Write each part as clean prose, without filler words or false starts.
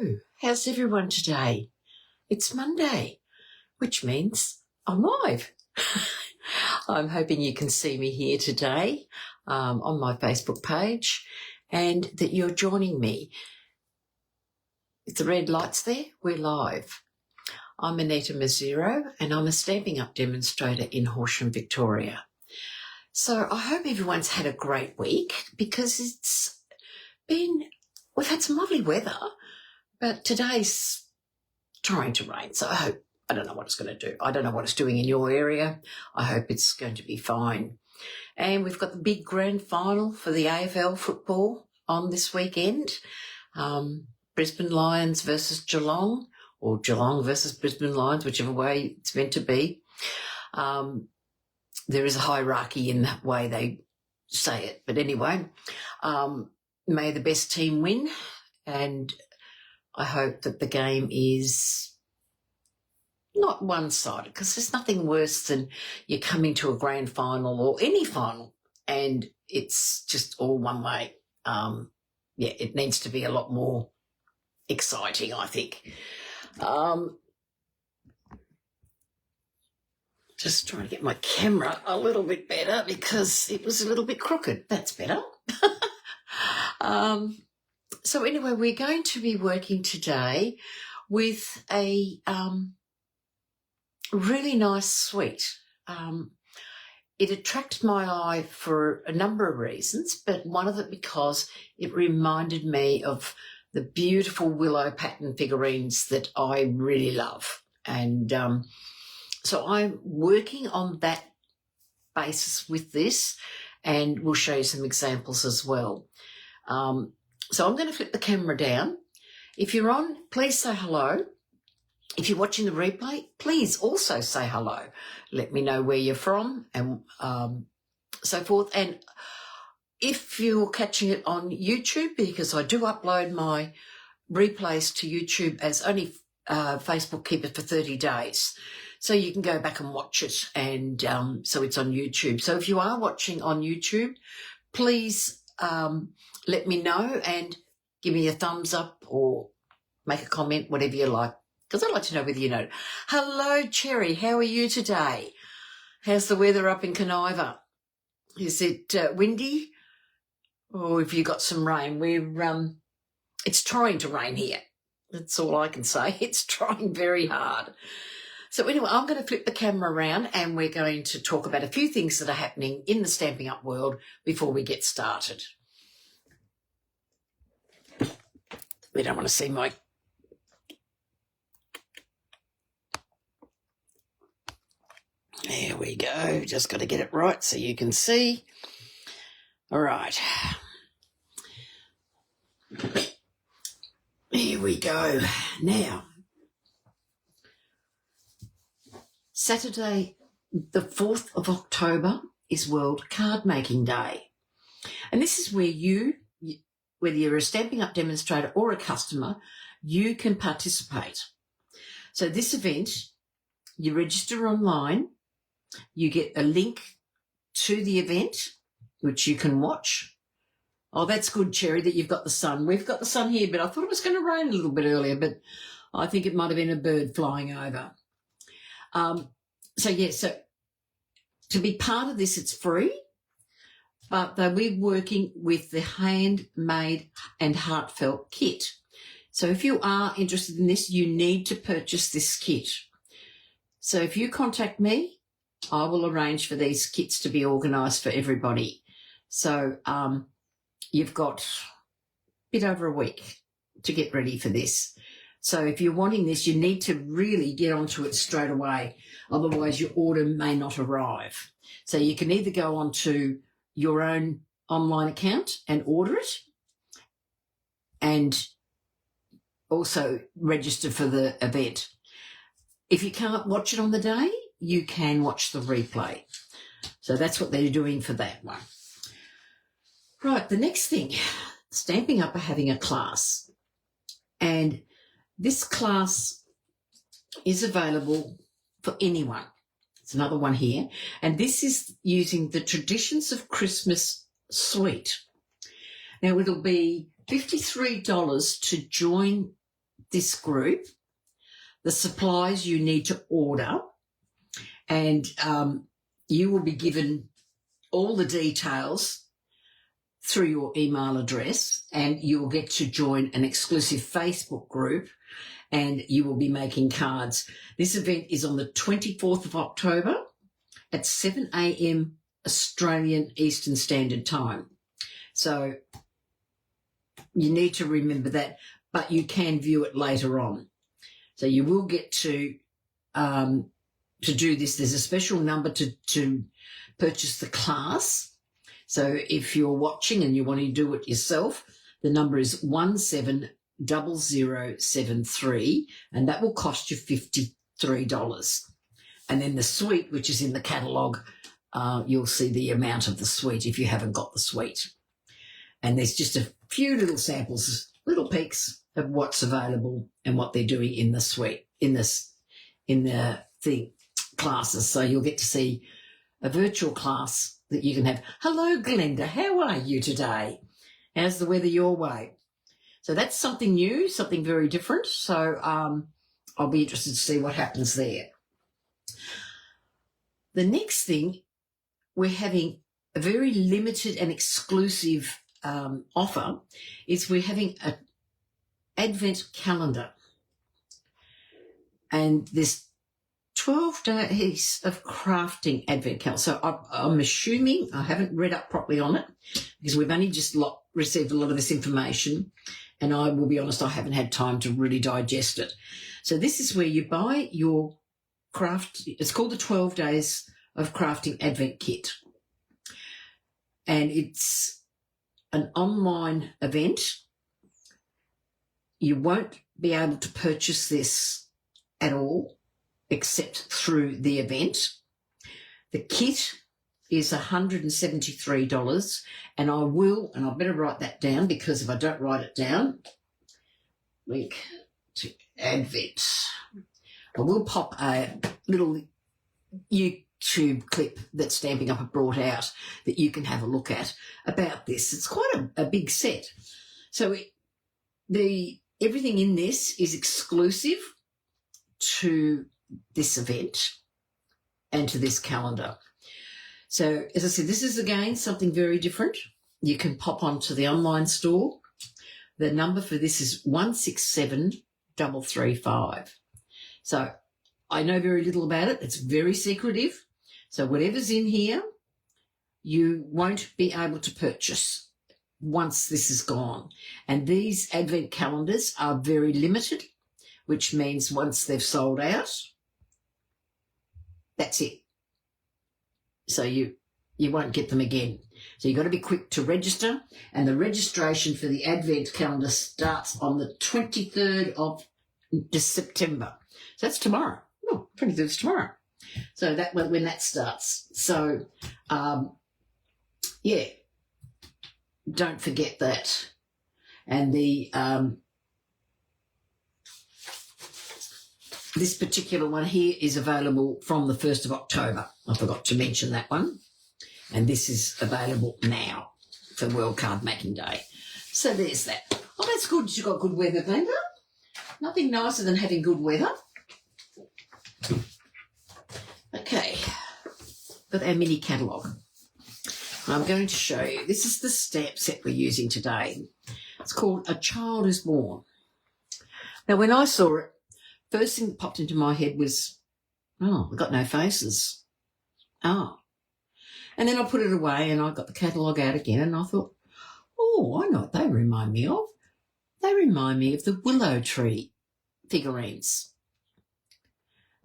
Hello, how's everyone today? It's Monday, which means I'm live. I'm hoping you can see me here today on my Facebook page and that you're joining me. With the red lights there, we're live. I'm Anita Mazzero and I'm a Stampin' Up! Demonstrator in Horsham, Victoria. So I hope everyone's had a great week because we've had some lovely weather, but today's trying to rain, so I don't know what it's going to do. I don't know what it's doing in your area. I hope it's going to be fine. And we've got the big grand final for the AFL football on this weekend. Brisbane Lions versus Geelong, or Geelong versus Brisbane Lions, whichever way it's meant to be. There is a hierarchy in that way they say it. But anyway, may the best team win, and I hope that the game is not one-sided, because there's nothing worse than you coming to a grand final or any final and it's just all one way. It needs to be a lot more exciting, I think. Just trying to get my camera a little bit better because it was a little bit crooked. That's better. So anyway, we're going to be working today with a really nice suite. It attracted my eye for a number of reasons, but one of it because it reminded me of the beautiful willow pattern figurines that I really love. And so I'm working on that basis with this, and we'll show you some examples as well. So I'm going to flip the camera down. If you're on, please say hello. If you're watching the replay, please also say hello. Let me know where you're from and so forth. And if you're catching it on YouTube, because I do upload my replays to YouTube as only Facebook keep it for 30 days. So you can go back and watch it, and so it's on YouTube. So if you are watching on YouTube, please let me know and give me a thumbs up or make a comment, whatever you like, because I'd like to know whether you know. Hello, Cherry. How are you today? How's the weather up in Conniva? Is it windy, or have you got some rain? It's trying to rain here. That's all I can say. It's trying very hard. So anyway, I'm going to flip the camera around and we're going to talk about a few things that are happening in the Stampin' Up! World before we get started. We don't want to see my... There we go. Just got to get it right so you can see. All right. Here we go. Now, Saturday, the 4th of October is World Card Making Day. And this is where whether you're a Stampin' Up! Demonstrator or a customer, you can participate. So this event, you register online, you get a link to the event, which you can watch. Oh, that's good, Cherry, that you've got the sun. We've got the sun here, but I thought it was going to rain a little bit earlier, but I think it might have been a bird flying over. So to be part of this, it's free. But we're working with the handmade and heartfelt kit. So if you are interested in this, you need to purchase this kit. So if you contact me, I will arrange for these kits to be organised for everybody. So you've got a bit over a week to get ready for this. So if you're wanting this, you need to really get onto it straight away. Otherwise, your order may not arrive. So you can either go onto your own online account and order it, and also register for the event. If you can't watch it on the day, you can watch the replay. So that's what they're doing for that one. Right, the next thing, Stampin' Up! Are having a class, and this class is available for anyone. It's another one here. And this is using the Traditions of Christmas suite. Now, it'll be $53 to join this group, the supplies you need to order, and you will be given all the details through your email address, and you will get to join an exclusive Facebook group, and you will be making cards. This event is on the 24th of October at 7 a.m. Australian Eastern Standard Time. So you need to remember that, but you can view it later on. So you will get to do this. There's a special number to purchase the class. So if you're watching and you want to do it yourself, the number is 170073, and that will cost you $53. And then the suite, which is in the catalogue, you'll see the amount of the suite if you haven't got the suite. And there's just a few little samples, little peeks of what's available and what they're doing in the suite, in the classes. So you'll get to see a virtual class that you can have. Hello, Glenda. How are you today? How's the weather your way? So that's something new, something very different. So I'll be interested to see what happens there. The next thing, we're having a very limited and exclusive offer, is we're having an Advent calendar. And there's 12 days of crafting Advent calendar. So I'm assuming, I haven't read up properly on it because we've only just received a lot of this information, and I will be honest, I haven't had time to really digest it. So this is where you buy your craft. It's called the 12 Days of Crafting Advent Kit. And it's an online event. You won't be able to purchase this at all except through the event. The kit is $173, and I better write that down, because if I don't write it down, link to Advent. I will pop a little YouTube clip that Stampin' Up have brought out that you can have a look at about this. It's quite a big set. So everything in this is exclusive to this event and to this calendar. So as I said, this is again something very different. You can pop onto the online store. The number for this is 167335. So I know very little about it. It's very secretive. So whatever's in here, you won't be able to purchase once this is gone. And these Advent calendars are very limited, which means once they've sold out, that's it. So you won't get them again. So you've got to be quick to register, and the registration for the Advent calendar starts on the 23rd of September. So that's tomorrow. Oh, 23rd is tomorrow. So that when that starts. So, yeah, don't forget that. And this particular one here is available from the 1st of October. I forgot to mention that one. And this is available now for World Card Making Day. So there's that. Oh, that's good. You've got good weather, Glenda. Nothing nicer than having good weather. Okay, got our mini catalogue. I'm going to show you. This is the stamp set we're using today. It's called A Child is Born. Now, when I saw it, first thing that popped into my head was, oh, we've got no faces. Oh. And then I put it away and I got the catalogue out again, and I thought, oh, I know what they remind me of. They remind me of the Willow Tree figurines.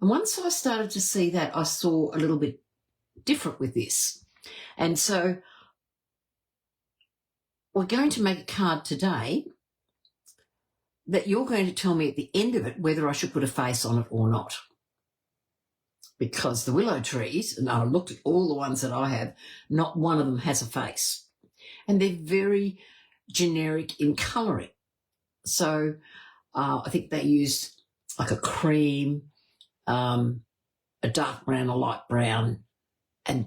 And once I started to see that, I saw a little bit different with this. And so we're going to make a card today that you're going to tell me at the end of it whether I should put a face on it or not. Because the willow trees, and I looked at all the ones that I have, not one of them has a face. And they're very generic in colouring. So I think they used like a cream, a dark brown, a light brown, and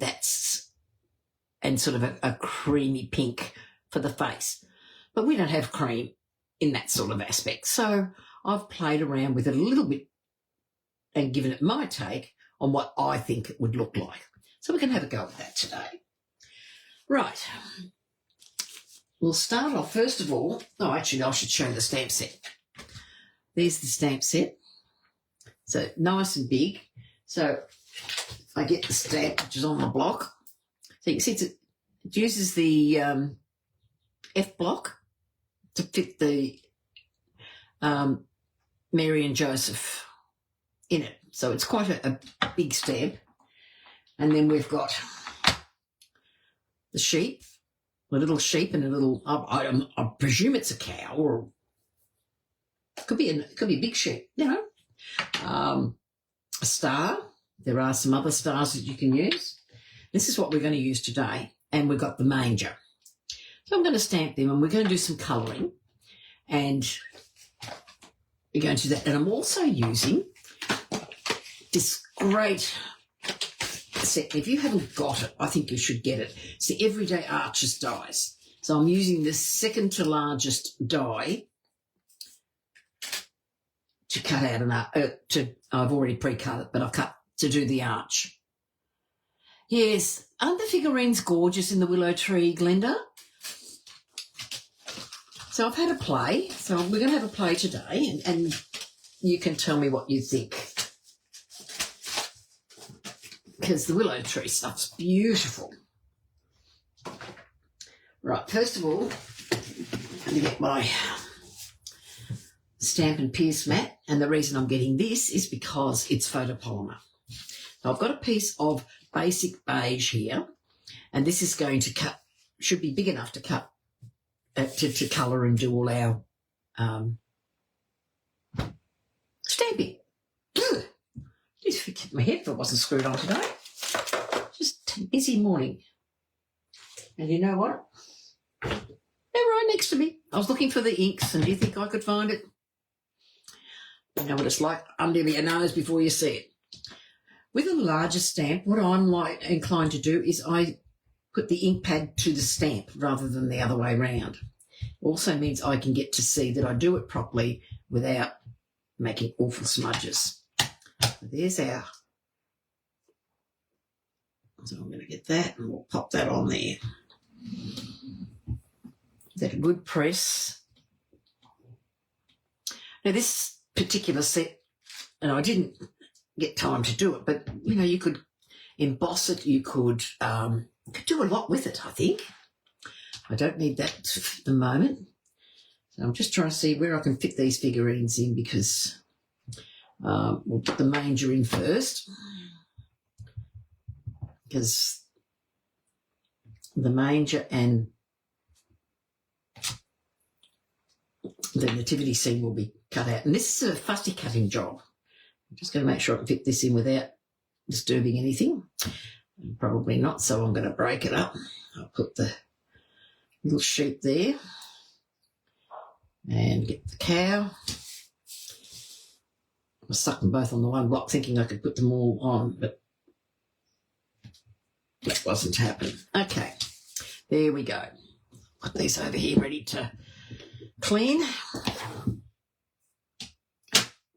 sort of a creamy pink for the face. But we don't have cream in that sort of aspect. So I've played around with it a little bit and given it my take on what I think it would look like. So we're going to have a go at that today. Right. We'll start off, first of all, actually I should show the stamp set. There's the stamp set. So nice and big. So I get the stamp, which is on the block. So you can see it uses the F block to fit the Mary and Joseph in it. So it's quite a big stamp. And then we've got the sheep, a little sheep and a little, I presume it's a cow, or it could be a big sheep, you know. A star. There are some other stars that you can use. This is what we're going to use today. And we've got the manger. So I'm going to stamp them and we're going to do some colouring. And we're going to do that. And I'm also using this great set. If you haven't got it, I think you should get it. It's the Everyday Arches dies. So I'm using the second to largest die to cut out I've already pre-cut it, but I've cut to do the arch. Yes, aren't the figurines gorgeous in the Willow Tree, Glenda? So I've had a play. So we're going to have a play today, and you can tell me what you think. Because the Willow Tree stuff's beautiful. Right, first of all, I'm going to get my Stampin' Pierce mat, and the reason I'm getting this is because it's photopolymer. So I've got a piece of Basic Beige here, and this is going to cut, should be big enough to cut, to colour and do all our stamping. Ugh. Just forget my head if it wasn't screwed on today. Just a busy morning. And you know what? They're right next to me. I was looking for the inks, and do you think I could find it? You know what it's like under your nose before you see it. With a larger stamp, what I'm inclined to do is I put the ink pad to the stamp rather than the other way around. Also means I can get to see that I do it properly without making awful smudges. There's our, so I'm going to get that and we'll pop that on there. That wood press. Now this particular set, and I didn't get time to do it, but you know, you could emboss it, you could do a lot with it, I think. I don't need that at the moment. So I'm just trying to see where I can fit these figurines in, because we'll put the manger in first, because the manger and the nativity scene will be cut out. And this is a fussy cutting job. I'm just going to make sure I can fit this in without disturbing anything. Probably not, so I'm going to break it up. I'll put the little sheep there and get the cow. I stuck them both on the one block thinking I could put them all on, but that wasn't happening. Okay, there we go. Put these over here ready to clean.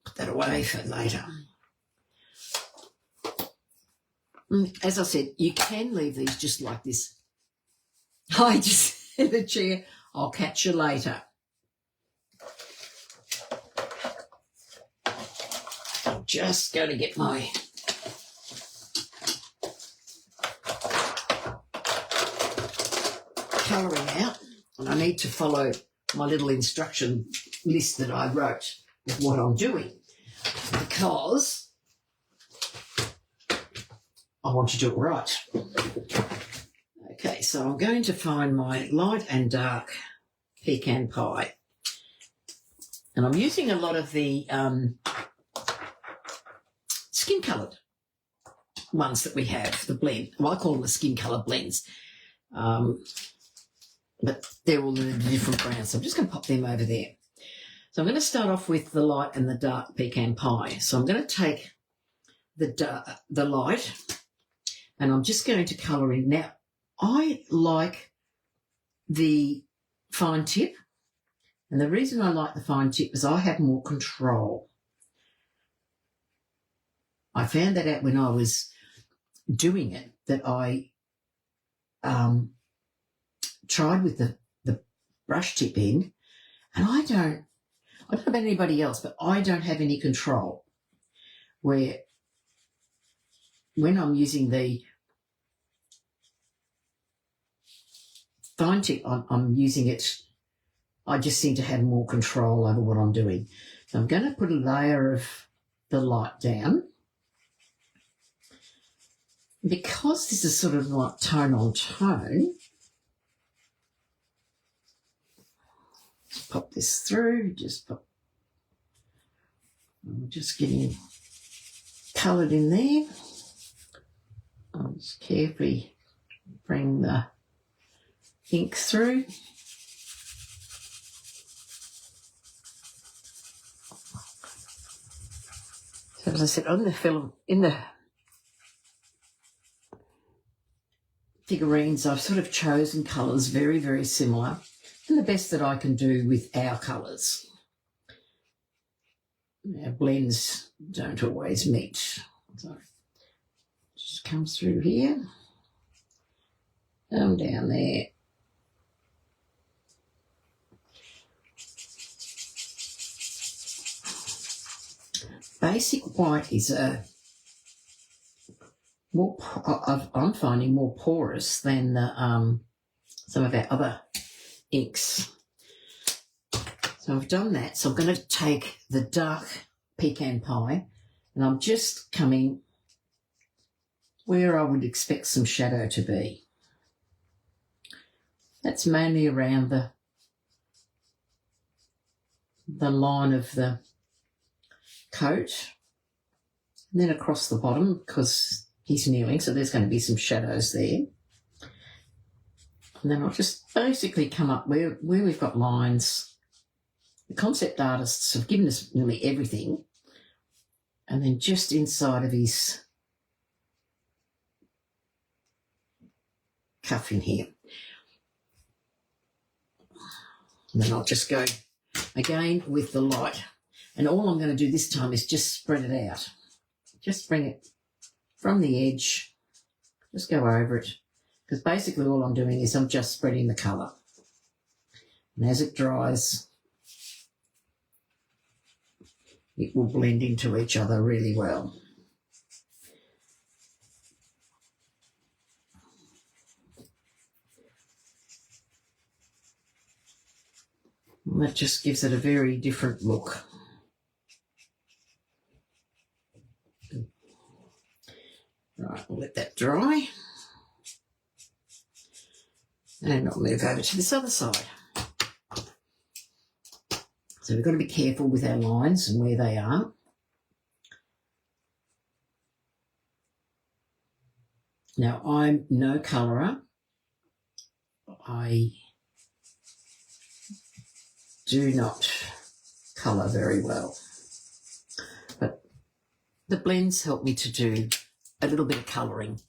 Put that away for later. As I said, you can leave these just like this. I just said the chair, I'll catch you later. I'm just going to get my colouring out, and I need to follow my little instruction list that I wrote with what I'm doing, because I want to do it right. Okay, so I'm going to find my light and dark pecan pie. And I'm using a lot of the skin-coloured ones that we have, the blend. Well, I call them the skin-coloured blends. But they're all in a different brand, so I'm just going to pop them over there. So I'm going to start off with the light and the dark pecan pie. So I'm going to take the light, and I'm just going to colour in. Now, I like the fine tip, And the reason I like the fine tip is I have more control. I found that out when I was doing it, that I tried with the brush tip end, and I don't know about anybody else, but I don't have any control. Where when I'm using the fine tip, I'm using it, I just seem to have more control over what I'm doing. So I'm going to put a layer of the light down. Because this is sort of like tone on tone, pop this through, I'm just getting coloured in there. I'll just carefully bring the ink through. So as I said, on the film, in the figurines, I've sort of chosen colours very, very similar, and the best that I can do with our colours. Our blends don't always meet. So just comes through here, down there. Basic white is I'm finding more porous than some of our other inks. So I've done that. So I'm going to take the dark pecan pie, and I'm just coming where I would expect some shadow to be. That's mainly around the line of the coat, and then across the bottom, because he's kneeling, so there's going to be some shadows there. And then I'll just basically come up where we've got lines. The concept artists have given us nearly everything, and then just inside of his cuff in here. And then I'll just go again with the light. And all I'm going to do this time is just spread it out. Just bring it from the edge, just go over it, because basically all I'm doing is I'm just spreading the colour. And as it dries, it will blend into each other really well. And that just gives it a very different look. Right, we'll let that dry. And I'll move over to this other side. So we've got to be careful with our lines and where they are. Now, I'm no colourer. I do not colour very well. But the blends help me to do a little bit of colouring.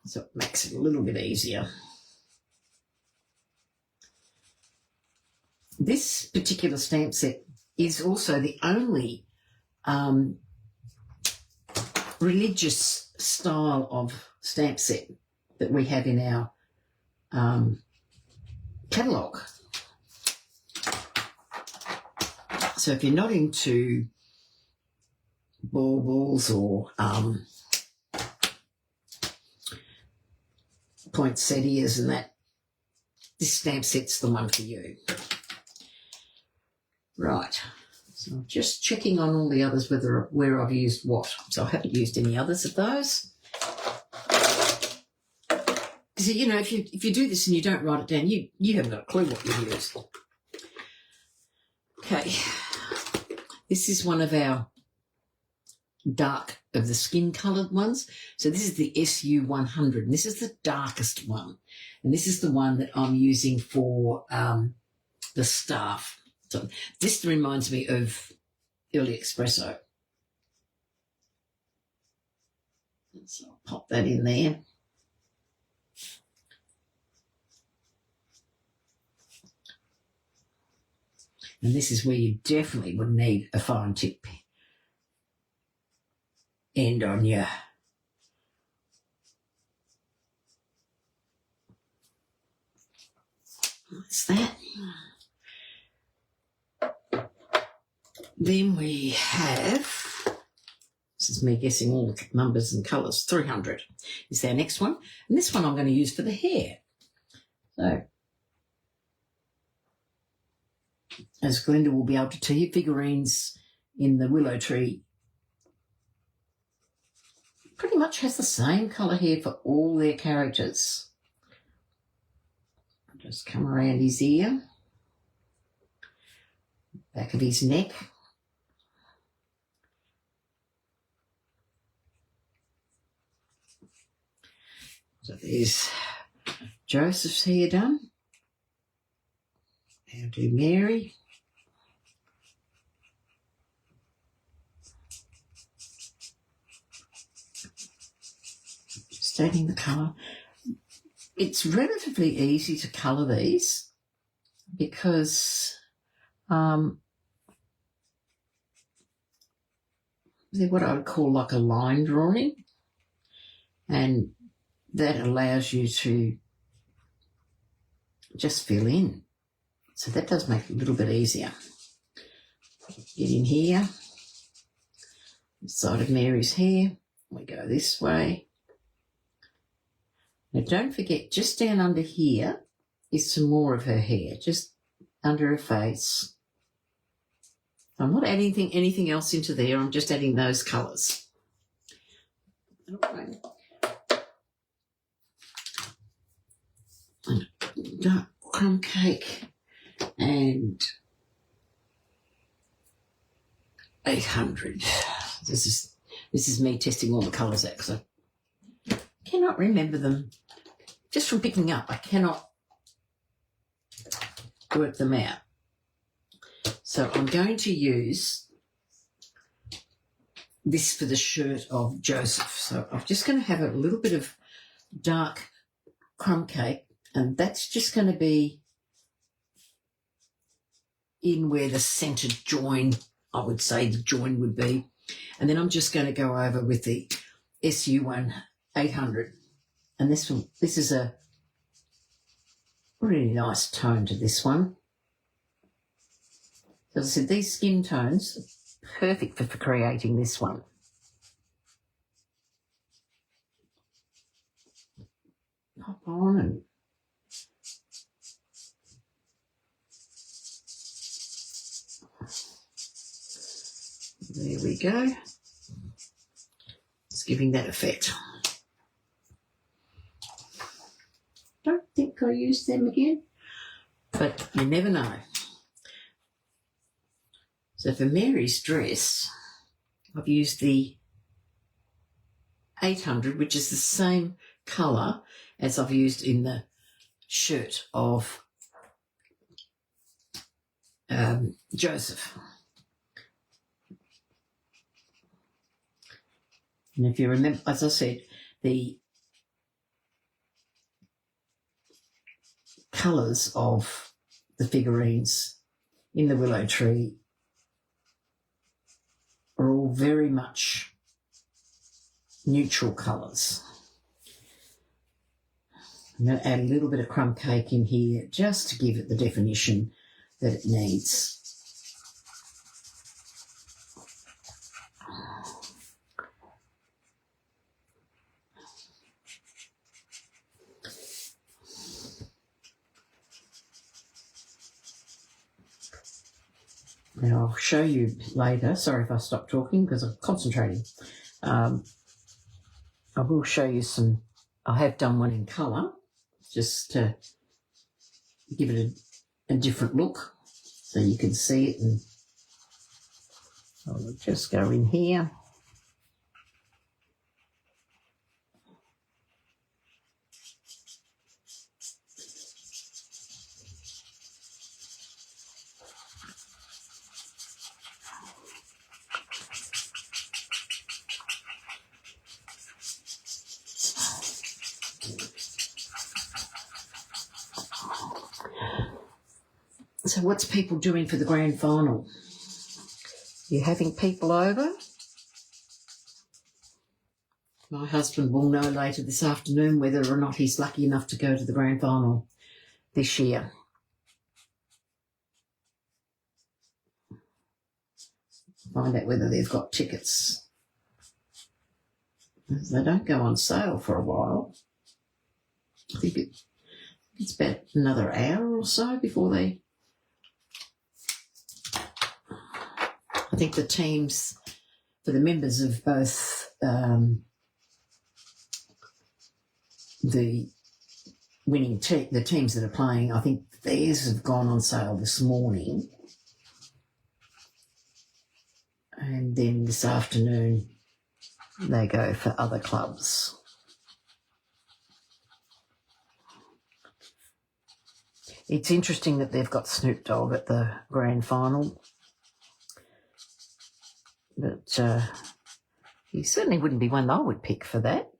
So it makes it a little bit easier. This particular stamp set is also the only religious style of stamp set that we have in our catalogue. So if you're not into baubles or poinsettias and that, this stamp set's the one for you. Right, so I'm just checking on all the others where I've used what. So I haven't used any others of those. Because, you know, if you do this and you don't write it down, you haven't got a clue what you've used. Okay, this is one of our dark of the skin coloured ones. So this is the SU100, and this is the darkest one. And this is the one that I'm using for the staff. So this reminds me of Early Espresso. So I'll pop that in there. And this is where you definitely would need a fine tip end on your What's that? Then we have, this is me guessing all the numbers and colours, 300 is our next one. And this one I'm going to use for the hair. So, as Glenda will be able to tell you, figurines in the Willow Tree pretty much has the same colour hair for all their characters. Just come around his ear, back of his neck. So there's Joseph's hair done. Now do Mary. Just adding the colour. It's relatively easy to colour these because they're what I would call like a line drawing, and that allows you to just fill in. So that does make it a little bit easier. Get in here, side of Mary's hair. We go this way. Now don't forget, just down under here is some more of her hair, just under her face. I'm not adding anything else into there, I'm just adding those colours. Dark crumb cake and 800. This is me testing all the colours out because I cannot remember them. Just from picking up, I cannot work them out. So I'm going to use this for the shirt of Joseph. So I'm just going to have a little bit of dark crumb cake, and that's just going to be in where the centred join, I would say the join would be. And then I'm just going to go over with the SU1 800. And this is a really nice tone to this one. As I said, these skin tones are perfect for creating this one. Pop on and there we go. It's giving that effect. Don't think I used them again, but you never know. So for Mary's dress, I've used the 800, which is the same colour as I've used in the shirt of Joseph. And if you remember, as I said, the colours of the figurines in the Willow Tree are all very much neutral colours. I'm going to add a little bit of crumb cake in here just to give it the definition that it needs. Now I'll show you later, sorry if I stop talking because I'm concentrating. I will show you some, I have done one in colour just to give it a different look so you can see it, and I'll just go in here. So what's people doing for the grand final? You having people over? My husband will know later this afternoon whether or not he's lucky enough to go to the grand final this year. Find out whether they've got tickets. They don't go on sale for a while. I think it's about another hour or so before they... I think the teams, for the members of both the the teams that are playing, I think theirs have gone on sale this morning. And then this afternoon they go for other clubs. It's interesting that they've got Snoop Dogg at the grand final. But he certainly wouldn't be one that I would pick for that.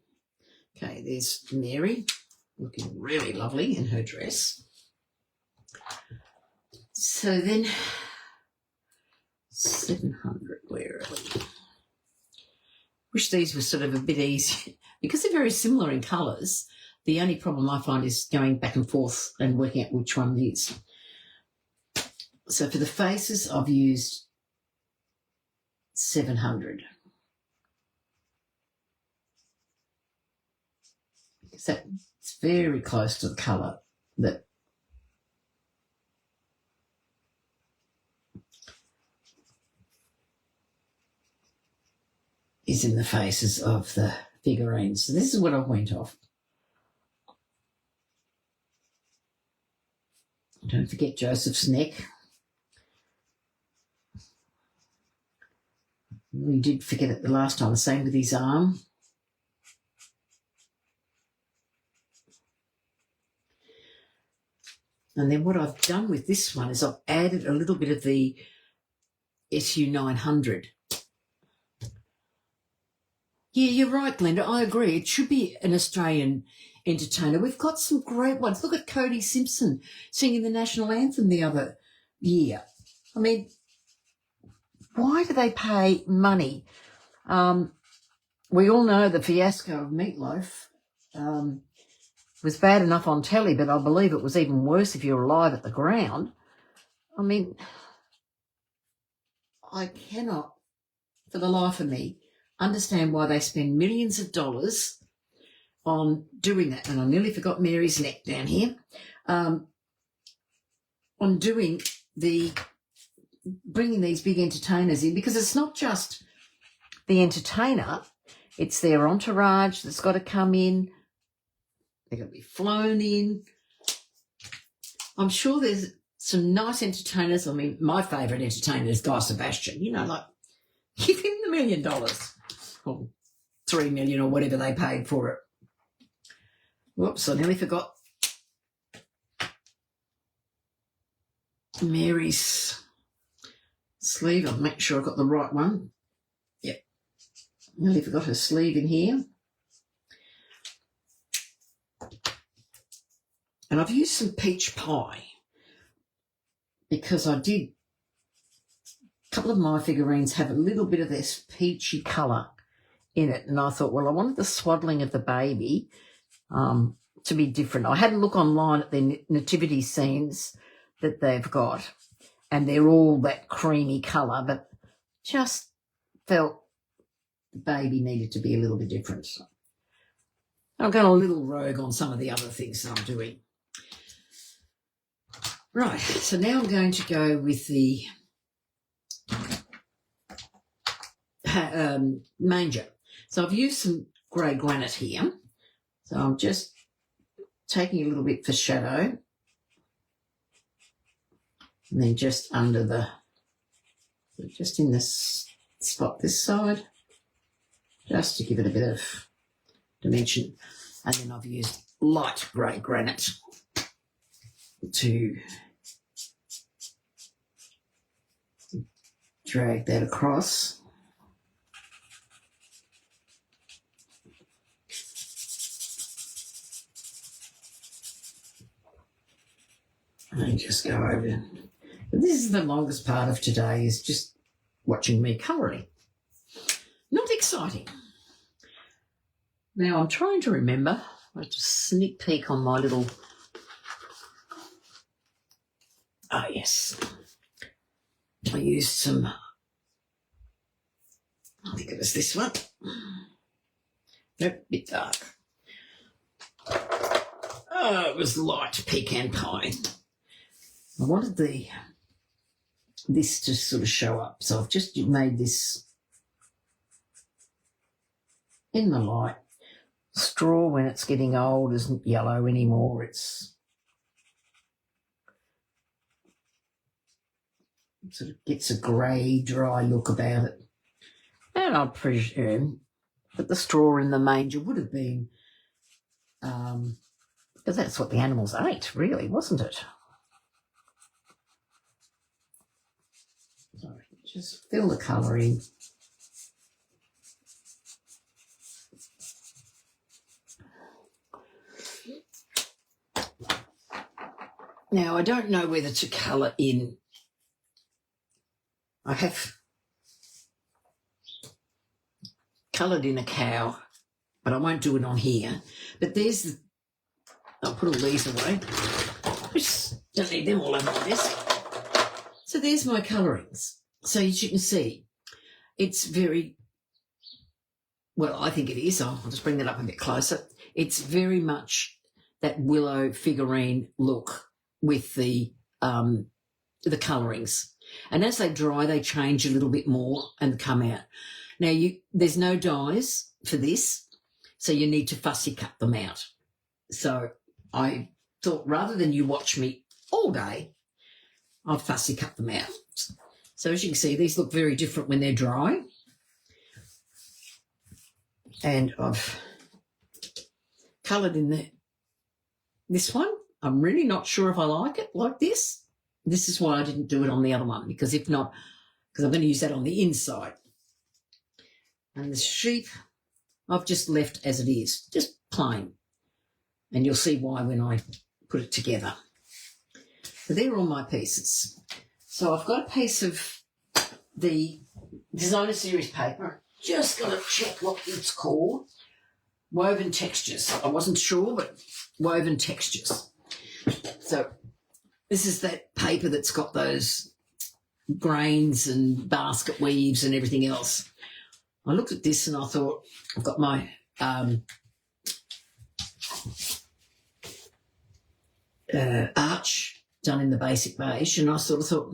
Okay, there's Mary, looking really lovely in her dress. So then, 700, where are we? Wish these were sort of a bit easier. Because they're very similar in colours, the only problem I find is going back and forth and working out which one it is. So for the faces, I've used 700. Because that's very close to the colour that is in the faces of the figurines. So this is what I went off. Don't forget Joseph's neck. We did forget it the last time, the same with his arm. And then what I've done with this one is I've added a little bit of the SU900. Yeah, you're right, Glenda. I agree. It should be an Australian entertainer. We've got some great ones. Look at Cody Simpson singing the national anthem the other year. I mean, why do they pay money? We all know the fiasco of Meatloaf was bad enough on telly, but I believe it was even worse if you were live at the ground. I mean, I cannot, for the life of me, understand why they spend millions of dollars on doing that. And I nearly forgot Mary's neck down here. On doing bringing these big entertainers in, because it's not just the entertainer, it's their entourage that's got to come in. They're going to be flown in. I'm sure there's some nice entertainers. I mean, my favourite entertainer is Guy Sebastian. You know, like, give him the $1 million or $3 million or whatever they paid for it. Whoops, I nearly forgot Mary's sleeve. I'll make sure I've got the right one. Yep. Nearly forgot her sleeve in here. And I've used some peach pie because a couple of my figurines have a little bit of this peachy colour in it. And I thought, well, I wanted the swaddling of the baby to be different. I had a look online at the nativity scenes that they've got, and they're all that creamy colour, but just felt the baby needed to be a little bit different. I've gone a little rogue on some of the other things that I'm doing. Right, so now I'm going to go with the manger. So I've used some grey granite here. So I'm just taking a little bit for shadow. And then just under just in this spot this side, just to give it a bit of dimension. And then I've used light grey granite to drag that across. And just go over But this is the longest part of today, is just watching me colouring. Not exciting. Now I'm trying to remember. I'll just sneak peek on my little... Oh, yes. I used some... I think it was this one. Nope, a bit dark. Oh, it was light pecan pie. I wanted this to sort of show up, so I've just made this in the light. Straw, when it's getting old, isn't yellow anymore. It sort of gets a grey, dry look about it. And I presume that the straw in the manger would have been, because that's what the animals ate, really, wasn't it? So just fill the colour in. Now, I don't know whether to colour in. I have coloured in a cow, but I won't do it on here. But there's the... I'll put all these away. Don't need them all over my desk. So there's my colourings. So as you can see, it's very... Well, I think it is. I'll just bring that up a bit closer. It's very much that willow figurine look with the colourings. And as they dry, they change a little bit more and come out. Now, there's no dyes for this, so you need to fussy cut them out. So I thought, rather than you watch me all day, I'll fussy cut them out. So as you can see, these look very different when they're dry. And I've coloured in this one. I'm really not sure if I like it like this. This is why I didn't do it on the other one, because if not, because I'm going to use that on the inside. And the sheep, I've just left as it is, just plain. And you'll see why when I put it together. So they're all my pieces. So I've got a piece of the Designer Series paper. Just got to check what it's called. Woven Textures. I wasn't sure, but Woven Textures. So this is that paper that's got those grains and basket weaves and everything else. I looked at this and I thought, I've got my arch done in the Basic Beige, and I sort of thought,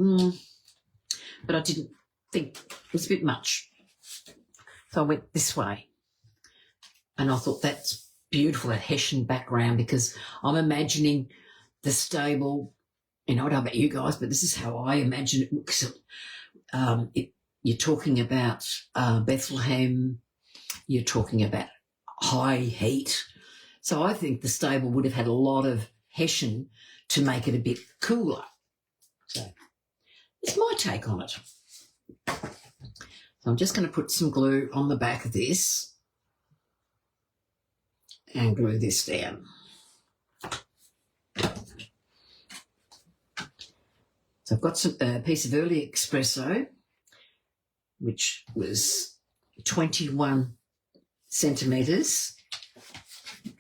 but I didn't think it was a bit much. So I went this way, and I thought that's beautiful, that Hessian background, because I'm imagining the stable. I don't know about you guys, but this is how I imagine it looks. You're talking about Bethlehem, you're talking about high heat. So I think the stable would have had a lot of Hessian to make it a bit cooler. So it's my take on it. So I'm just going to put some glue on the back of this and glue this down. So I've got a piece of Early Espresso, which was 21 centimetres,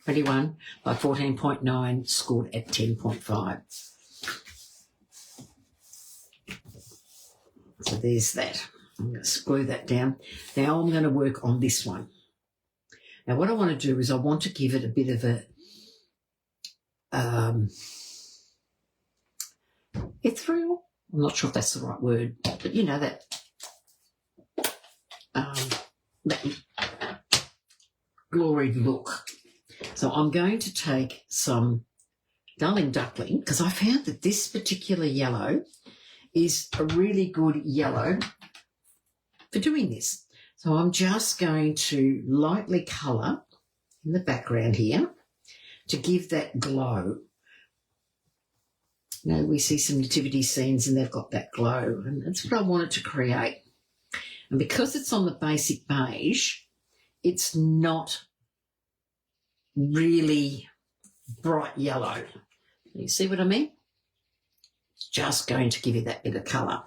21 by 14.9, scored at 10.5. So there's that. I'm going to screw that down. Now I'm going to work on this one. Now what I want to do is I want to give it a bit of a ethereal. I'm not sure if that's the right word, but you know that gloried look. So I'm going to take some Darling Duckling, because I found that this particular yellow is a really good yellow for doing this. So I'm just going to lightly colour in the background here to give that glow. Now we see some nativity scenes and they've got that glow, and that's what I wanted to create. And because it's on the Basic Beige, it's not really bright yellow. You see what I mean? It's just going to give you that bit of colour.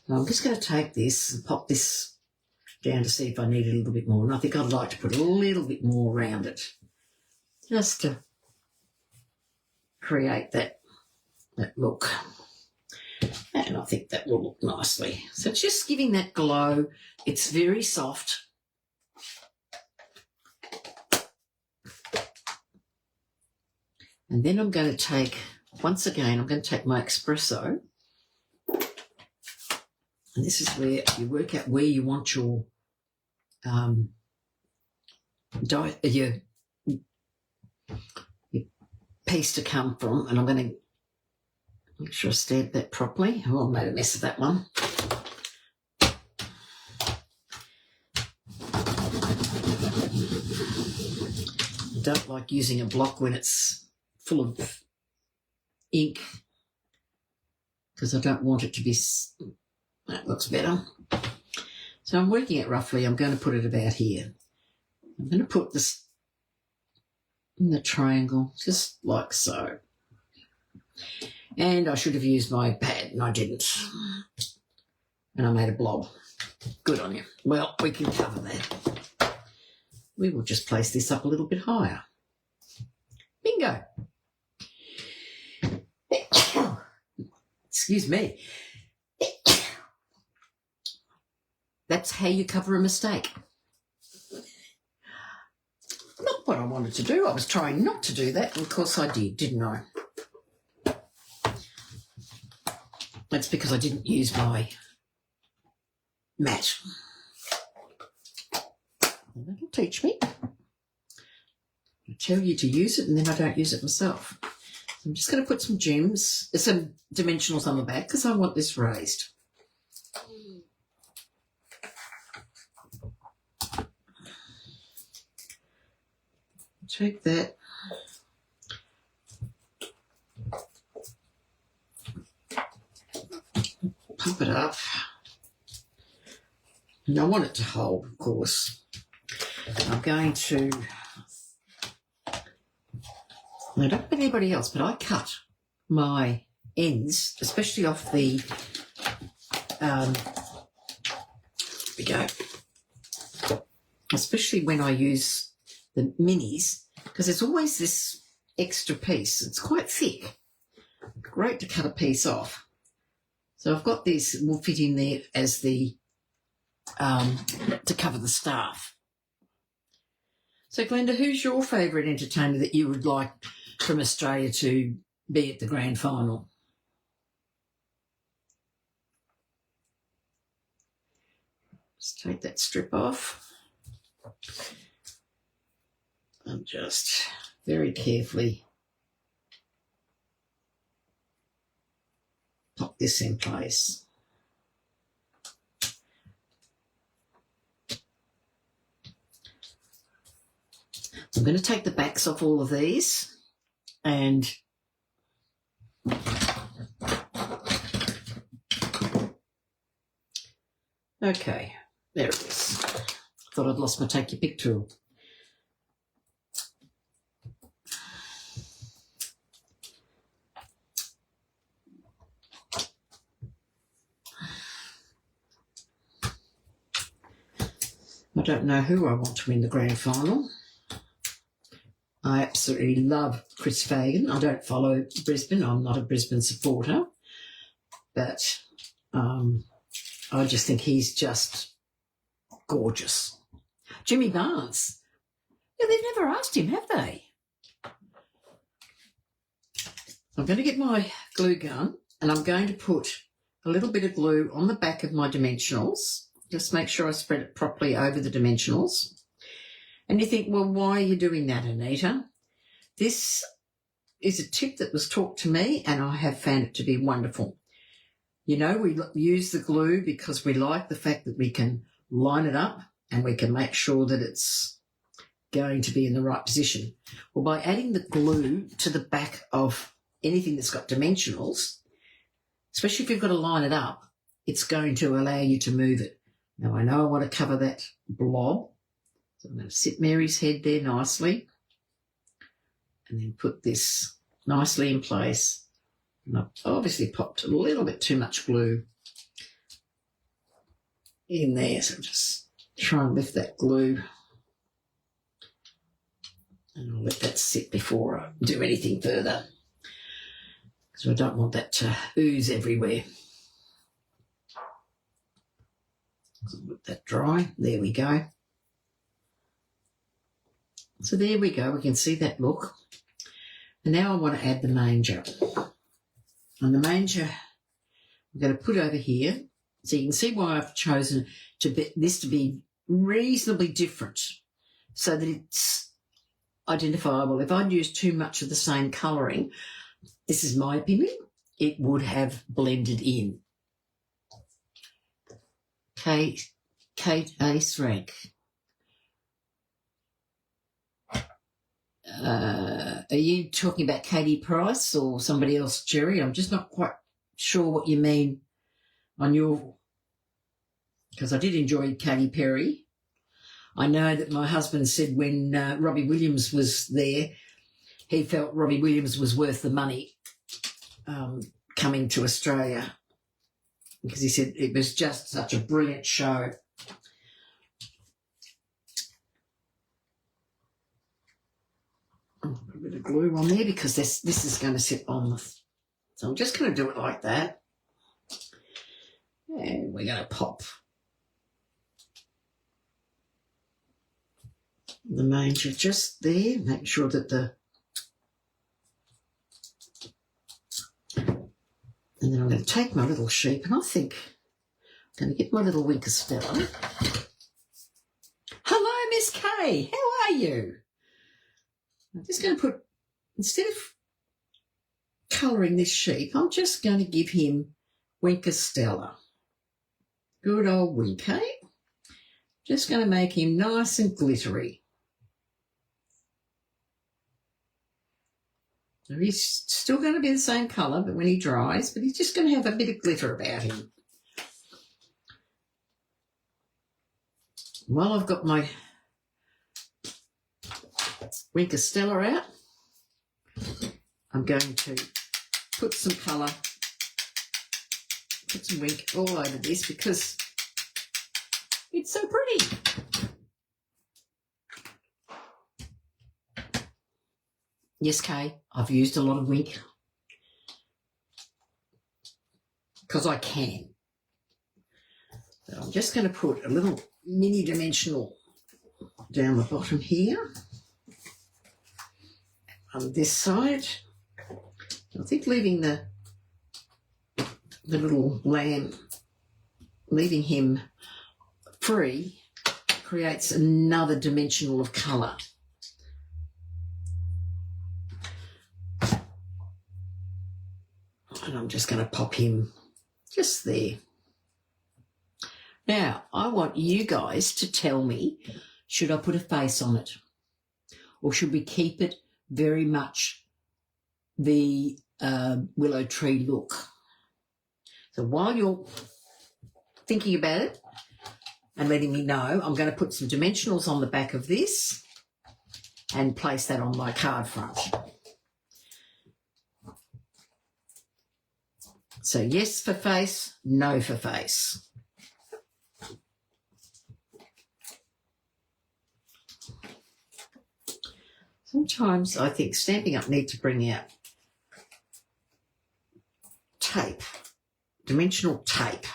Now I'm just going to take this and pop this down to see if I need a little bit more. And I think I'd like to put a little bit more around it, just to create that look. And I think that will look nicely. So it's just giving that glow. It's very soft. And then I'm going to take, once again, I'm going to take my espresso. And this is where you work out where you want your piece to come from. And I'm going to make sure I stamp that properly. Oh, I made a mess of that one. I don't like using a block when it's full of ink because I don't want it to be... That looks better. So I'm working it roughly. I'm going to put it about here. I'm going to put this in the triangle, just like so. And I should have used my pad, and I didn't. And I made a blob. Good on you. Well, we can cover that. We will just place this up a little bit higher. Bingo. Excuse me. That's how you cover a mistake. Not what I wanted to do. I was trying not to do that, and of course I did, didn't I? That's because I didn't use my mat. That'll teach me. I tell you to use it, and then I don't use it myself. I'm just going to put some gems, some dimensionals on the back, because I want this raised. Take that. Pump it up. And I want it to hold, of course. I'm going to... I don't know anybody else, but I cut my ends, especially off the... here we go. Especially when I use the minis, because there's always this extra piece. It's quite thick. Great to cut a piece off. So I've got this, it will fit in there as the, to cover the staff. So Glenda, who's your favourite entertainer that you would like from Australia to be at the grand final? Just take that strip off. And just very carefully pop this in place. I'm going to take the backs off all of these and okay, there it is. Thought I'd lost my take your pick tool. I don't know who I want to win the grand final. I absolutely love Chris Fagan. I don't follow Brisbane. I'm not a Brisbane supporter. But I just think he's just gorgeous. Jimmy Barnes. Yeah, they've never asked him, have they? I'm going to get my glue gun and I'm going to put a little bit of glue on the back of my dimensionals. Just make sure I spread it properly over the dimensionals. And you think, well, why are you doing that, Anita? This is a tip that was taught to me and I have found it to be wonderful. You know, we use the glue because we like the fact that we can line it up and we can make sure that it's going to be in the right position. Well, by adding the glue to the back of anything that's got dimensionals, especially if you've got to line it up, it's going to allow you to move it. Now, I know I want to cover that blob, so I'm going to sit Mary's head there nicely and then put this nicely in place. And I've obviously popped a little bit too much glue in there, so just try and lift that glue. And I'll let that sit before I do anything further, because I don't want that to ooze everywhere. So let that dry. There we go. So there we go. We can see that look. And now I want to add the manger. And the manger I'm going to put over here. So you can see why I've chosen this to be reasonably different, so that it's identifiable. If I'd used too much of the same colouring, this is my opinion, it would have blended in. Kate Ace Rank. Are you talking about Katie Price or somebody else, Jerry? I'm just not quite sure what you mean on your... Because I did enjoy Katy Perry. I know that my husband said when Robbie Williams was there, he felt Robbie Williams was worth the money coming to Australia, because he said it was just such a brilliant show. I'll put a bit of glue on there because this is going to sit on the... So I'm just going to do it like that. And we're going to pop the manger just there. Make sure that and then I'm going to take my little sheep, and I think I'm going to get my little Wink of Stella. Hello, Miss Kay. How are you? I'm just going to put, instead of colouring this sheep, I'm just going to give him Wink of Stella. Good old Wink, eh? Just going to make him nice and glittery. So he's still going to be the same colour, but when he dries, but he's just going to have a bit of glitter about him. While I've got my Wink of Stella out, I'm going to put some colour, put some Wink all over this because it's so pretty. Yes, Kay, I've used a lot of Wink because I can. So I'm just going to put a little mini dimensional down the bottom here on this side. I think leaving the little lamb, leaving him free, creates another dimensional of colour. And I'm just going to pop him just there. Now, I want you guys to tell me, should I put a face on it? Or should we keep it very much the Willow Tree look? So while you're thinking about it and letting me know, I'm going to put some dimensionals on the back of this and place that on my card front. So yes for face, no for face. Sometimes I think Stampin' Up need to bring out tape, dimensional tape.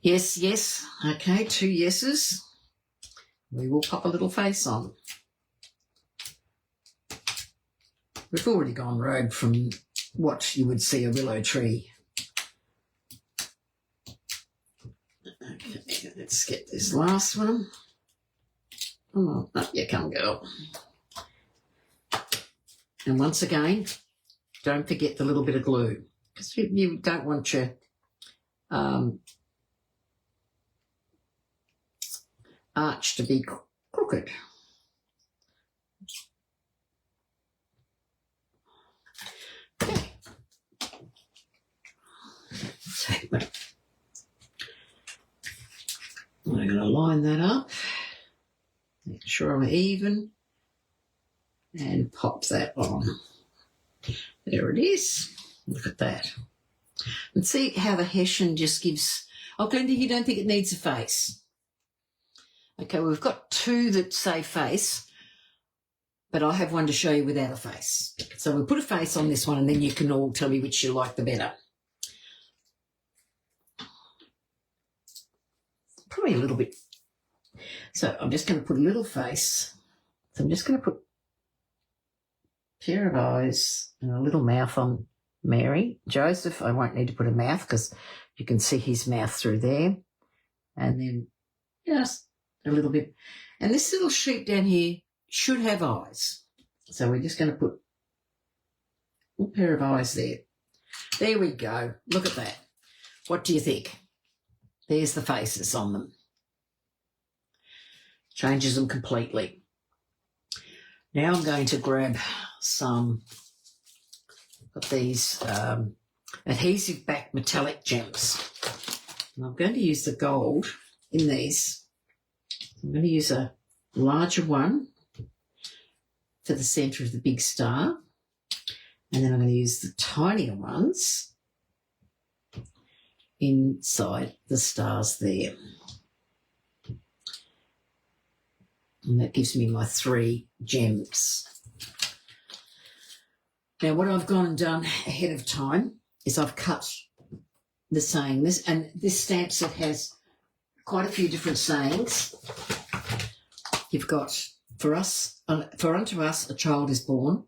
Yes, yes. Okay, 2 yeses. We will pop a little face on. We've already gone rogue from what you would see a willow tree. Okay, let's get this last one. Come on, up you come, girl. And once again, don't forget the little bit of glue, because you don't want your arch to be crooked. Okay. I'm going to line that up, make sure I'm even. and pop that on. There it is. Look at that. And see how the hessian just gives... Oh, Glenda, you don't think it needs a face? Okay, we've got two that say face, but I have one to show you without a face. So we'll put a face on this one, and then you can all tell me which you like the better. Probably a little bit. So I'm just going to put a little face. So I'm just going to put a pair of eyes and a little mouth on Mary. Joseph, I won't need to put a mouth because you can see his mouth through there. And then just a little bit. And this little sheet down here should have eyes. So we're just going to put a pair of eyes there. There we go. Look at that. What do you think? There's the faces on them. Changes them completely. Now I'm going to grab some of these Adhesive-Backed Metallic Gems. And I'm going to use the gold in these. I'm going to use a larger one for the centre of the big star. And then I'm going to use the tinier ones inside the stars there. And that gives me my 3 gems. Now, what I've gone and done ahead of time is I've cut the saying. This stamp set has quite a few different sayings. You've got, for unto us a child is born.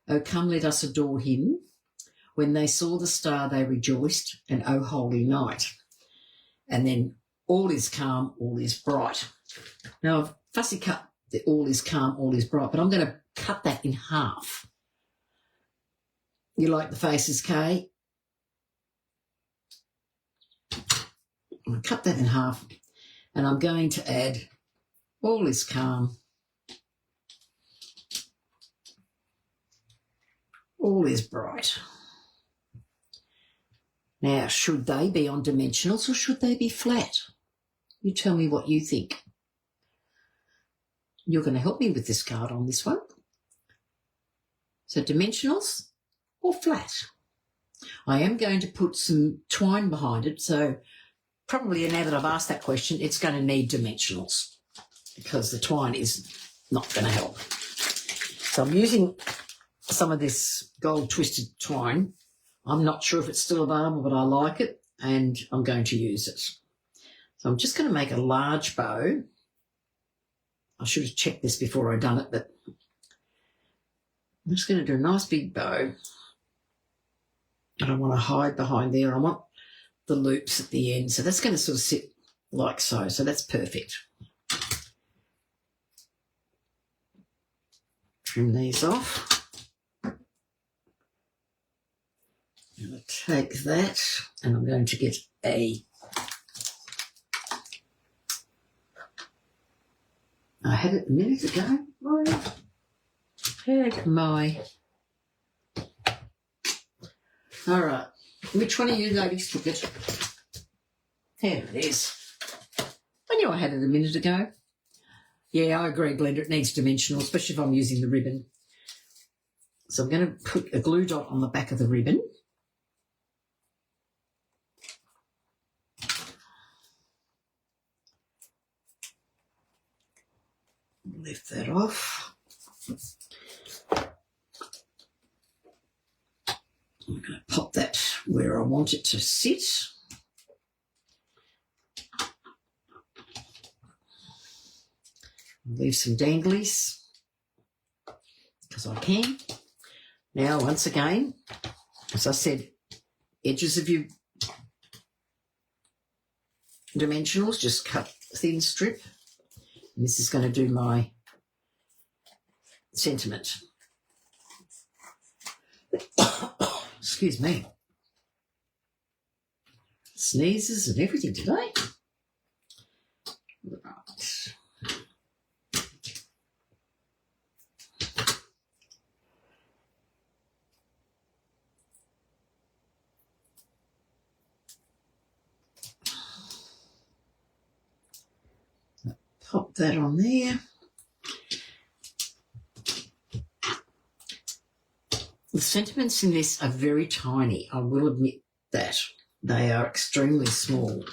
Oh, come, let us adore him. When they saw the star, they rejoiced, and oh, holy night. And then all is calm, all is bright. Now, I've fussy cut the all is calm, all is bright, but I'm going to cut that in half. You like the faces, Kay? I'm going to cut that in half, and I'm going to add all is calm, all is bright. Now, should they be on dimensionals or should they be flat? You tell me what you think. You're going to help me with this card on this one. So dimensionals or flat? I am going to put some twine behind it, so probably now that I've asked that question, it's going to need dimensionals because the twine is not going to help. So I'm using some of this gold twisted twine. I'm not sure if it's still available, but I like it and I'm going to use it. So I'm just going to make a large bow. I should have checked this before I'd done it, but I'm just going to do a nice big bow. I don't want to hide behind there. I want the loops at the end. So that's going to sort of sit like so. So that's perfect. Trim these off. I'm going to take that and I'm going to get I had it a minute ago. Heck my. All right. Which one of you ladies took it? There it is. I knew I had it a minute ago. Yeah, I agree, Glenda. It needs dimensional, especially if I'm using the ribbon. So I'm going to put a glue dot on the back of the ribbon. Lift that off. I'm going to pop that where I want it to sit. Leave some danglies because I can. Now, once again, as I said, edges of your dimensionals, just cut a thin strip. And this is going to do my sentiment. Excuse me. Sneezes and everything today. Right. Pop that on there. The sentiments in this are very tiny, I will admit that. They are extremely small.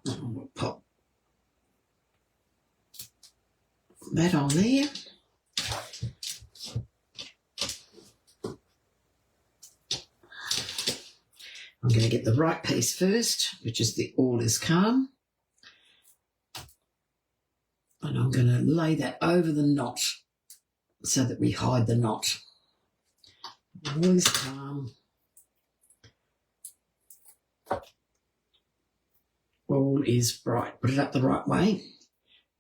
We'll pop that on there. I'm going to get the right piece first, which is the All Is Calm. And I'm going to lay that over the knot so that we hide the knot. All is calm. All is bright. Put it up the right way.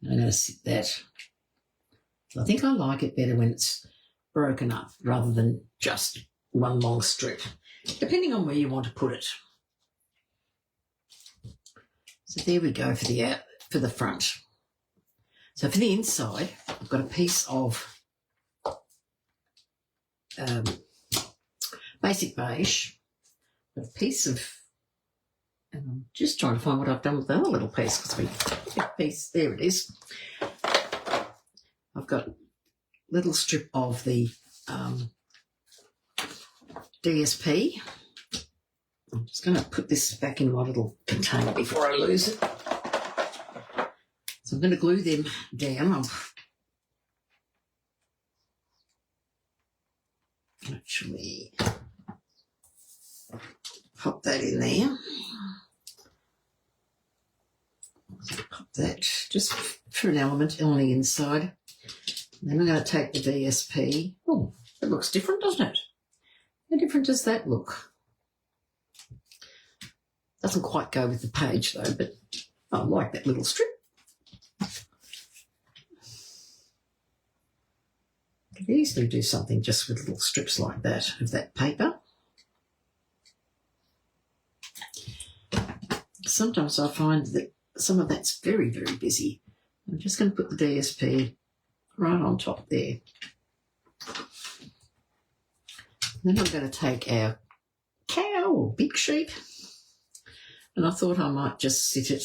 And I'm going to sit that. So I think I like it better when it's broken up rather than just one long strip, depending on where you want to put it. So there we go for the front. So for the inside, I've got a piece of Basic Beige, a piece of, and I'm just trying to find what I've done with the other little piece, there it is. I've got a little strip of the DSP. I'm just going to put this back in my little container before I lose it. So I'm going to glue them down. I'll actually pop that in there. Pop that just for an element on the inside. Then I'm going to take the DSP. Oh, it looks different, doesn't it? How different does that look? Doesn't quite go with the page though, but I like that little strip. Could easily do something just with little strips like that of that paper. Sometimes I find that some of that's very, very busy. I'm just going to put the DSP right on top there. Then I'm going to take our cow or big sheep, and I thought I might just sit it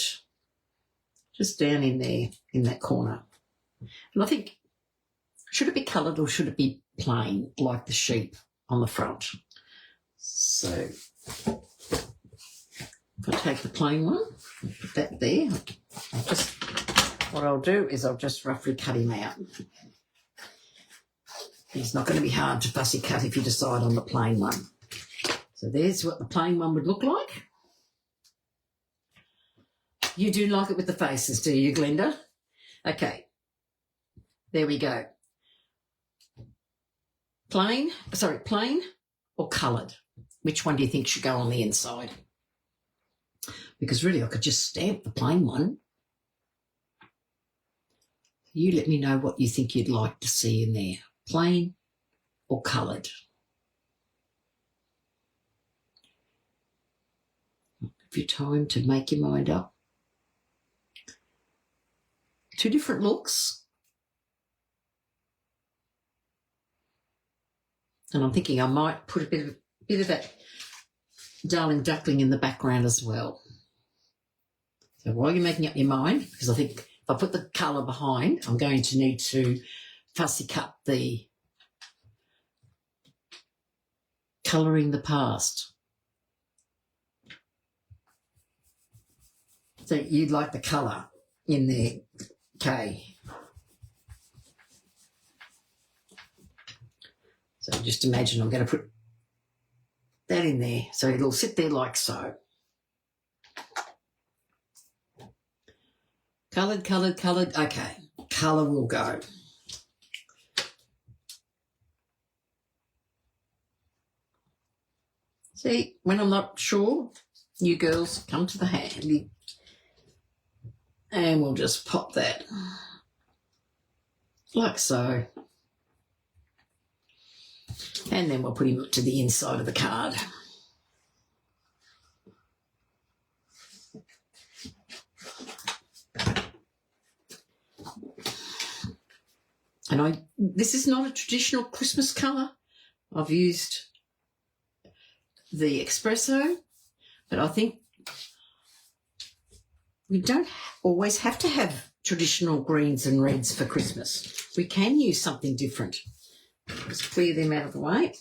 just down in there in that corner. And I think, should it be coloured or should it be plain like the sheep on the front? So if I take the plain one, put that there. What I'll do is I'll just roughly cut him out. He's not going to be hard to fussy cut if you decide on the plain one. So there's what the plain one would look like. You do like it with the faces, do you, Glenda? Okay, there we go. Plain or coloured? Which one do you think should go on the inside? Because really I could just stamp the plain one. You let me know what you think you'd like to see in there. Plain or coloured? Give you time to make your mind up. Two different looks. And I'm thinking I might put a bit of that Darling Duckling in the background as well. So while you're making up your mind, because I think if I put the colour behind, I'm going to need to fussy cut the Colouring the Past. So you'd like the colour in there, Kay. So just imagine I'm going to put that in there. So it'll sit there like so. Coloured, coloured, coloured. Okay, colour will go. See, when I'm not sure, you girls come to the handy. And we'll just pop that like so. And then we'll put him to the inside of the card. And this is not a traditional Christmas colour. I've used the Espresso, but I think we don't always have to have traditional greens and reds for Christmas. We can use something different. Just clear them out of the way.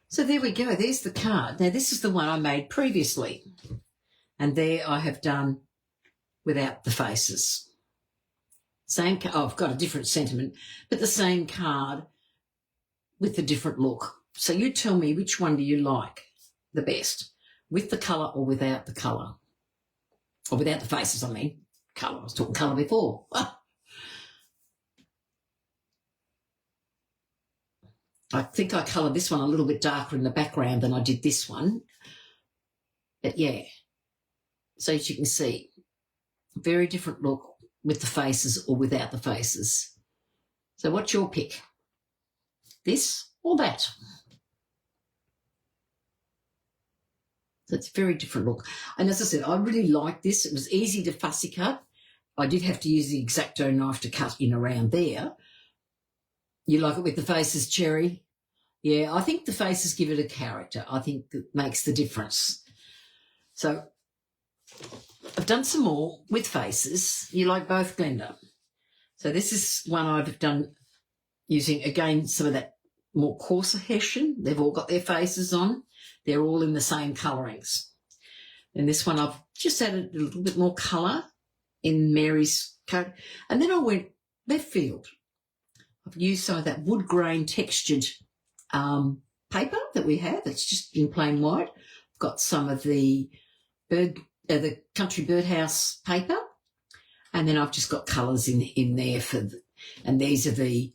So there we go. There's the card. Now, this is the one I made previously. And there I have done without the faces. Same, I've got a different sentiment, but the same card with a different look. So you tell me, which one do you like the best, with the colour or without the colour? Or without the faces, I mean. Colour. I was talking colour before. I think I coloured this one a little bit darker in the background than I did this one. But, yeah. So as you can see, very different look with the faces or without the faces. So what's your pick? This or that? So it's a very different look. And as I said, I really like this. It was easy to fussy cut. I did have to use the X-Acto knife to cut in around there. You like it with the faces, Cherry? Yeah, I think the faces give it a character. I think that makes the difference. So I've done some more with faces. You like both, Glenda? So this is one I've done using, again, some of that more coarser Hessian. They've all got their faces on. They're all in the same colourings. And this one I've just added a little bit more colour in Mary's coat. And then I went left field. I've used some of that wood grain textured paper that we have. It's just in plain white. I've got some of the country birdhouse paper, and then I've just got colours in there and these are the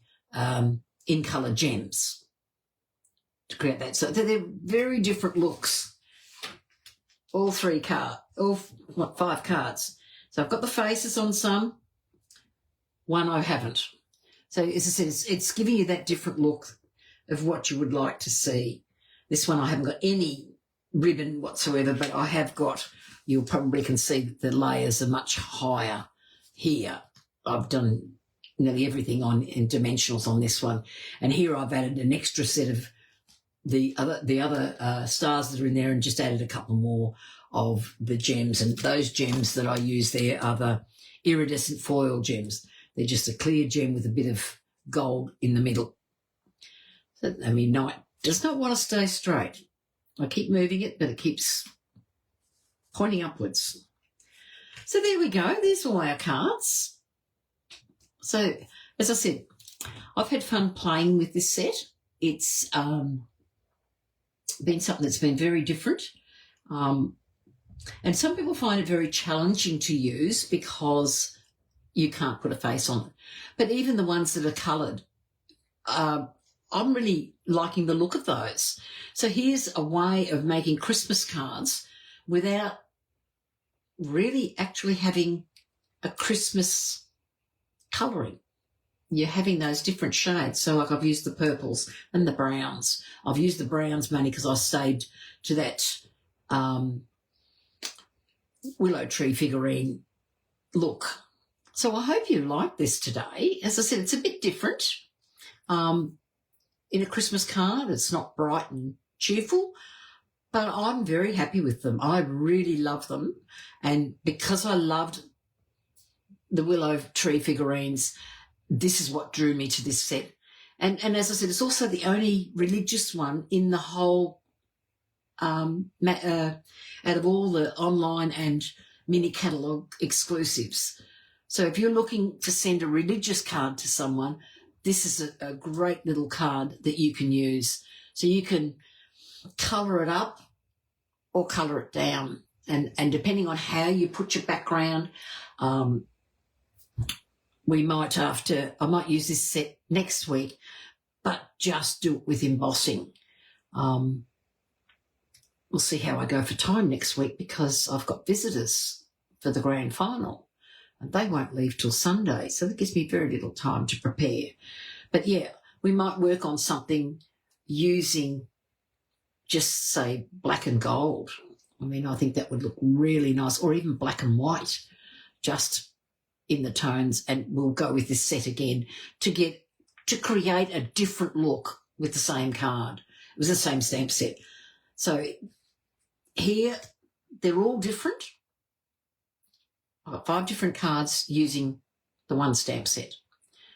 in colour gems to create that. So they're very different looks. All 5 cards. So I've got the faces on some. One I haven't. So as I said, it's giving you that different look of what you would like to see. This one I haven't got any ribbon whatsoever, but I have got, you probably can see that the layers are much higher here. I've done nearly everything in dimensionals on this one. And here I've added an extra set of the other stars that are in there and just added a couple more of the gems. And those gems that I use there are the iridescent foil gems. They're just a clear gem with a bit of gold in the middle. So, I mean, no, it does not want to stay straight. I keep moving it, but it keeps pointing upwards. So there we go. There's all our cards. So, as I said, I've had fun playing with this set. It's been something that's been very different. And some people find it very challenging to use because you can't put a face on it. But even the ones that are coloured, I'm really liking the look of those. So here's a way of making Christmas cards without really actually having a Christmas colouring. You're having those different shades. So like I've used the purples and the browns. I've used the browns mainly because I stayed to that Willow Tree figurine look. So I hope you like this today. As I said, it's a bit different. In a Christmas card, it's not bright and cheerful, but I'm very happy with them. I really love them. And because I loved the Willow Tree figurines, this is what drew me to this set. And as I said, it's also the only religious one in the whole, out of all the online and mini catalogue exclusives. So if you're looking to send a religious card to someone, this is a great little card that you can use. So you can colour it up or colour it down. And depending on how you put your background, I might use this set next week, but just do it with embossing. We'll see how I go for time next week because I've got visitors for the grand final. And they won't leave till Sunday, so that gives me very little time to prepare. But, yeah, we might work on something using just, say, black and gold. I mean, I think that would look really nice, or even black and white, just in the tones. And we'll go with this set again to create a different look with the same card. It was the same stamp set. So here, they're all different. I've got 5 different cards using the one stamp set.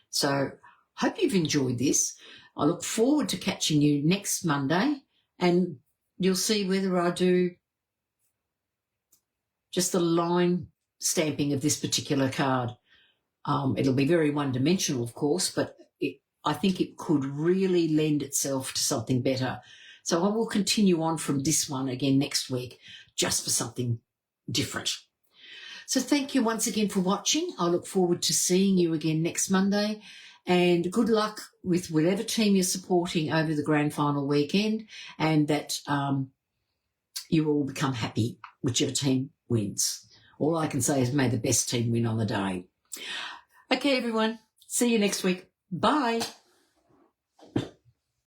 So hope you've enjoyed this. I look forward to catching you next Monday, and you'll see whether I do just the line stamping of this particular card. It'll be very one-dimensional, of course, but I think it could really lend itself to something better. So I will continue on from this one again next week, just for something different. So thank you once again for watching. I look forward to seeing you again next Monday, and good luck with whatever team you're supporting over the grand final weekend, and that you all become happy whichever team wins. All I can say is may the best team win on the day. Okay, everyone. See you next week. Bye.